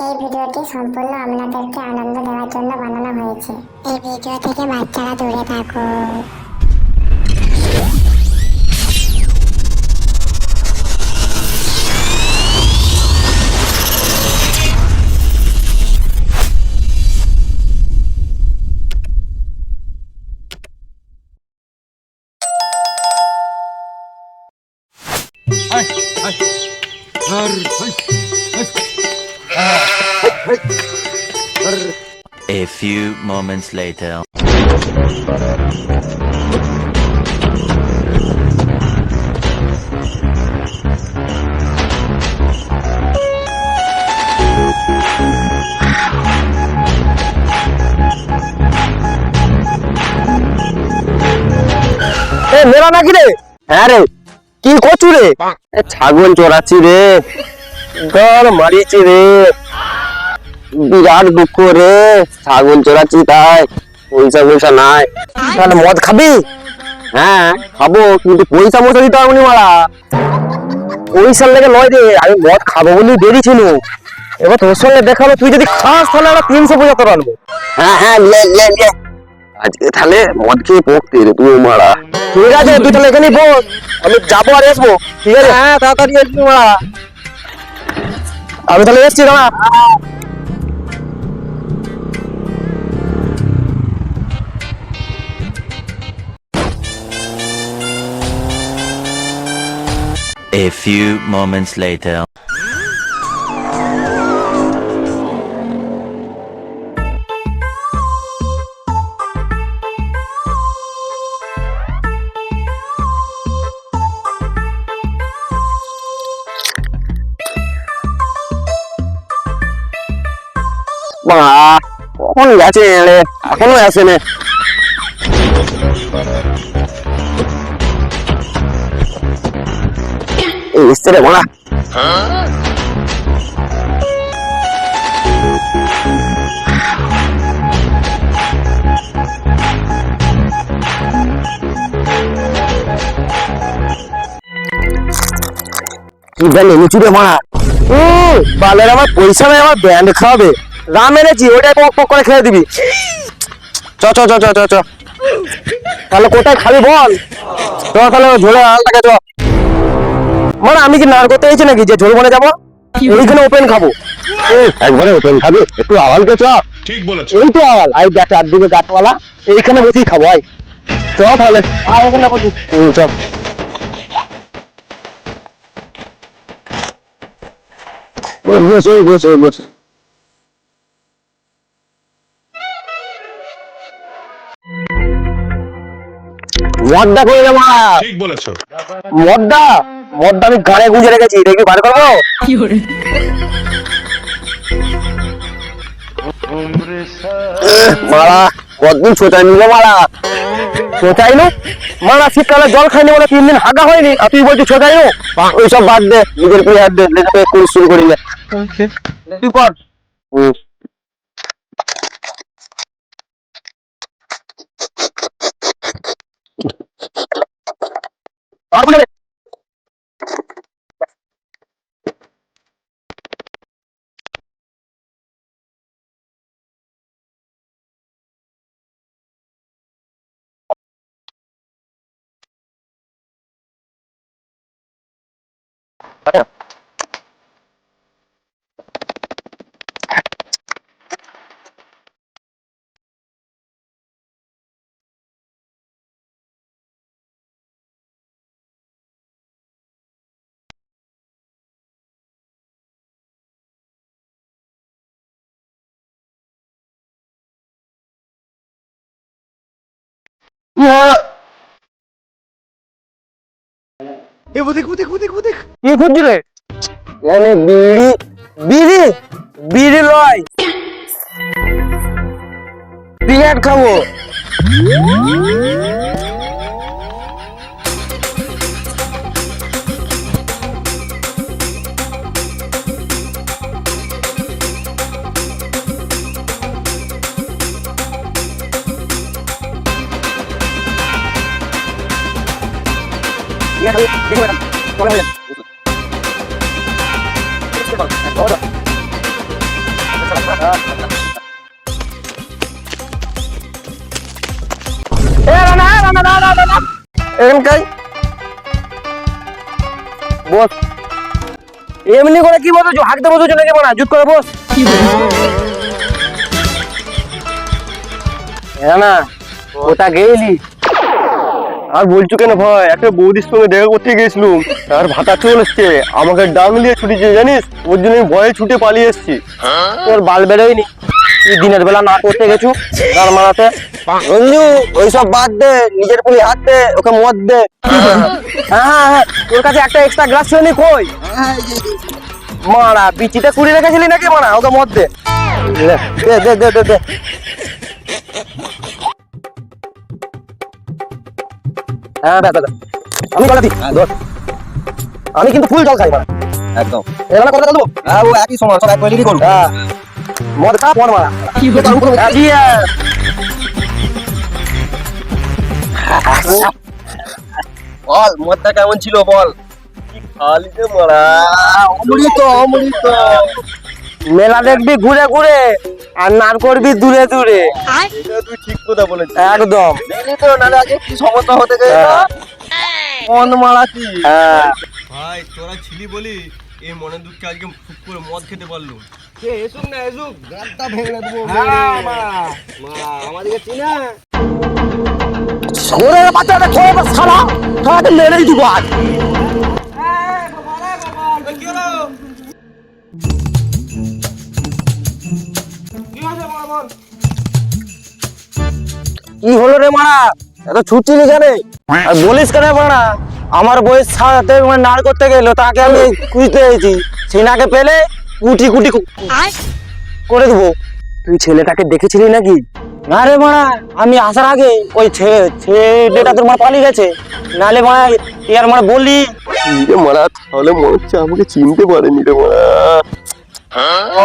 এই ভিডিওটি সম্পূর্ণ আপনাদেরকে আনন্দ দেওয়ার জন্য বানানো হয়েছে। এই ভিডিও থেকে বাচ্চারা দূরে থাকুন। A few moments later. মেলা নাকি রে? হ্যাঁ রে, কি করছু রে? ছাগল চড়াচ্ছি রে, গর মারিছি রে, বিরাট দুঃখ রে। ছাগল চড়াচ্ছি তাই পয়সা পয়সা নাই। তাহলে মদ খাবি? হ্যাঁ খাবো, কিন্তু পয়সা মশা দিতে হবে মারা। পয়সার লেগে নয় রে, আমি মদ খাবো বলে বেরিয়েছিল। এবার তোর সঙ্গে দেখাবো, তুই যদি খাস তাহলে আমরা 375 আনবো। হ্যাঁ হ্যাঁ আজকে তাহলে মদ খেয়ে পড়তে রে তুই মারা। ঠিক আছে, তুই তাহলে এখানেই বল, আমি যাবো আর আসবো। ঠিক আছে, হ্যাঁ তাড়াতাড়ি আসবি মারা। আমি তাহলে এসছি দাঁড়া। A few moments later. কখন গেছে এখনো আসেনি। এসছে রে বলা। কি বলে নিচু রে মারা। বালের আমার পয়সা নেই, আমার ব্যান্ড খাওয়াবে। রাম এনেছি, ওটাই পক পক করে খেয়ে দিবি। চ চ চ চ চ চ, তাহলে কোথায় খাবি বল? তো তাহলে ঝোলে আলটাকে চ। মানে আমি কি নার করতে এসেছি নাকি যে ঝোল বনে যাবো? এইখানে ওপেন খাবো। একবারে ওপেন খাবি? একটু আওয়ালকে চ। ঠিক বলেছ, এই তো আওয়াল। আই দেখ চারদিকে গাছওয়ালা, এইখানে বসেই খাবো। আই চ তাহলে, আয় ওখানে বসি। চ। বস বস বস। মদটা করে দেবো। ঠিক বলেছো। মদটা আমি গাড়ে গুঁজে রেখেছি, দেখবি বার করবো। মারা কতদিন সোচাই নিল মারা। সোচাইলো মারা, শীতকালে জল খাইনি বলে 3 দিন হাগা হয়নি, আর তুই বলছিস সোচাইলো। ওইসব বাদ দে, নিজের প্রিয় হাত দে, শুরু করি না তুই কর। কি খুঁজছি রে? বিড়ি বিড়ি বিড়ি লয়, সিগারেট খাবো। এখানকাই বস। এমনি করে কি বলছো, হাঁকতে বসেছো নাকি মানা? জুত করে বস। হ্যাঁ না, ওটা গেলি আর বলছো কেন ভাই? একটা বৌদির সঙ্গে দেখা করতে গেছিলাম, আর ভাতা চলে এসছে, আমাকে ডাং দিয়ে ছুটিছে জানিস, ওর জন্য আমি ভয়ে ছুটে পালিয়ে এসছি। তোর বাল বেরোয়নি, তুই দিনের বেলা না করতে গেছু গান মারাতে। রঞ্জু ওইসব বাদ দে, নিজের পুলি হাত দে, ওকে মদ দে। হ্যাঁ হ্যাঁ হ্যাঁ, তোর কাছে একটা এক্সট্রা গ্লাস ছিল নি? কই মারা, বিচিটা কুড়ি রেখেছিলি নাকি মারা? ওকে মদ দে, দে দে দে দে দে। হ্যাঁ ব্যাস ব্যাস, আমি গলা দিই। আমি কিন্তু ফুল জল খাই মারা, একদম। এবার কথা বলবো, হ্যাঁ ও একই সমান, সব এক কোয়ালিটি করবো। হ্যাঁ মদ খা, পর মারা। বল মদটা কেমন ছিল বল? খালিতে মারা, অমৃত অমৃত। মেলা দেখবি ঘুরে ঘুরে, আর নার করবি দূরে দূরে। এটা তুই ঠিক কথা বলেছিস, একদম। দেখলি তো নালে আগে কি সমস্যা হতে গেছে, মন মারা কি। হ্যাঁ ভাই তোরা ছিলি বলি এই মনের দুঃখে আজকে খুব করে মদ খেতে পারলো। কে এসুক না এসুক, গানটা ভেঙে দেবো। আমাদেরকে চিনা ওরে বাচ্চাটা খেয়ে বস, শালা তোকে মেরেই দিব আজ। কি হলো রে মারা? এত ছুটছি কেন? আর বলিস কেন মারা? আমার বইয়ের সাথে নাড় করতে গেল, তাকে আমি খুঁজতে এসেছি, সিনাকে পেলে কুটি কুটি করে দেবো। তুই ছেলেটাকে দেখেছিলি নাকি? না রে মারা, আমি আসার আগে ওই ছেলেটা তোর মারা পালিয়ে গেছে, নালে মারা ইয়ার মারা বললি রে মারা, তাহলে মনে হচ্ছে আমাকে চিনতে পারেনি রে মারা। ও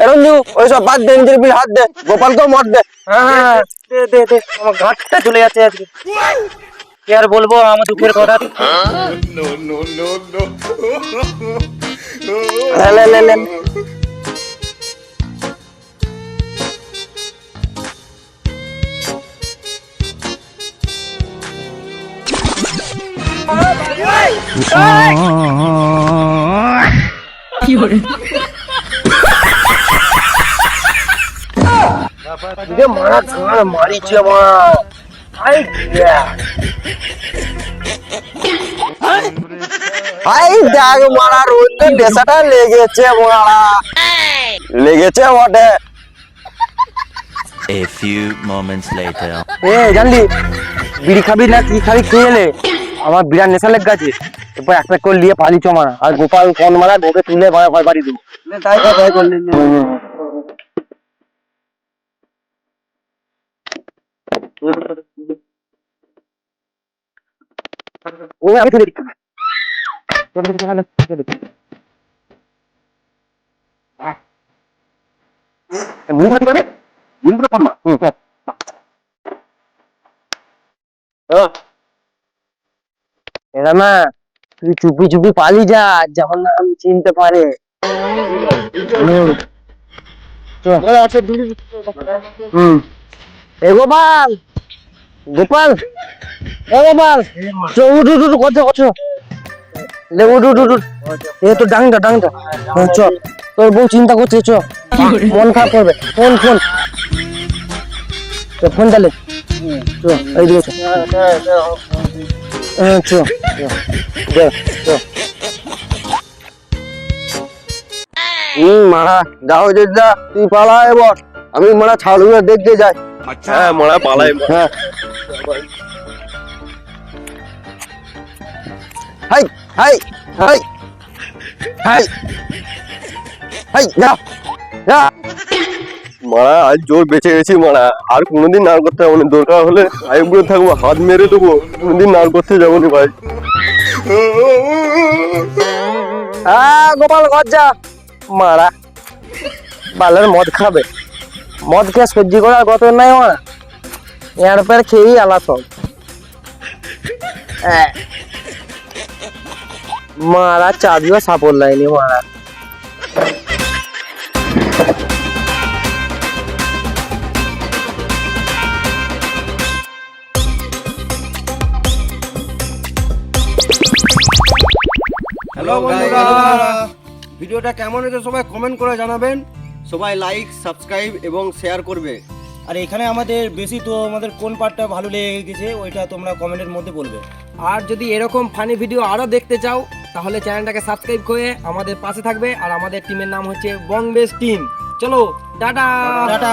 রঞ্জু ওইসব বাদ দে, নিজের বিল হাত দে, গোপালকেও মত দে। হ্যাঁ দে দে দে, আমার ঘাটটা চলে যাচ্ছে আজকে। কি আর বলবো আমার দুঃখের কথা। লে লে লে, মারা মারিছে মারা। দেখ মারা, রোদের ডেসাটা লেগেছে মারা, লেগেছে বটে। A few moments later. এ জানলি বিড়ি খাবি না কি খাবি? খেয়ে এলে আমার বিরাট নেশা লেগ গেছে, এরপর এক প্যাক করে নিয়ে পালিছ মারা। আর গোপাল ফোন মারা, ওকে তুলে বাড়ি দেবো। তাই তাই করলেন। ও আমি তুলে দিচ্ছি। না তুই চুপি চুপি পালি যা, যেমন না আমি চিনতে পারে। এ গোপাল, গোপাল, এ গোপাল, উঠ উঠ উঠ, করছো করছো, উঠ উঠ উঠ। এ তো ডাংটা ডাংটা, চ তোর বউ চিন্তা করছে, চ মন খারাপ করবে। ফোন ফোন ফোন চালে, চ এই দিকে চ, চ মারা যাও যেটা, তুই পালা এবার, আমি মারা ছাড়ুয়া দেখতে যাই। হ্যাঁ মারা পালাই। হ্যাঁ high high high high high, যা যা মারা আজ জোর বেঁচে গেছি মারা, আর কোনোদিন নার করতে যাবো না। দরকার হলে আইবুড়ো থাকবো, হাত মেরে দেবো, কোনোদিন নার করতে যাবো না ভাই। হ্যাঁ গোপাল ঘর যা মারা, বালের মদ খাবে, মদ খেয়ে সহ্য করার গত নাই মারা, এর পর খেয়েই আলা সব। মারা চাবিও সাপোর্ট লাইনি মারা। হ্যালো বন্ধুরা, ভিডিওটা কেমন হয়েছে সবাই কমেন্ট করে জানাবেন। সবাই লাইক, সাবস্ক্রাইব এবং শেয়ার করবে। আর এখানে আমাদের বেশি তো আমাদের কোন পার্টটা ভালো লেগে গেছে ওইটা তোমরা কমেন্টের মধ্যে বলবে। আর যদি এরকম ফানি ভিডিও আরো দেখতে চাও তাহলে চ্যানেলটাকে সাবস্ক্রাইব করে আমাদের পাশে থাকবে। আর আমাদের টিমের নাম হচ্ছে বং বেস্ট টিম। চলো টাটা টাটা।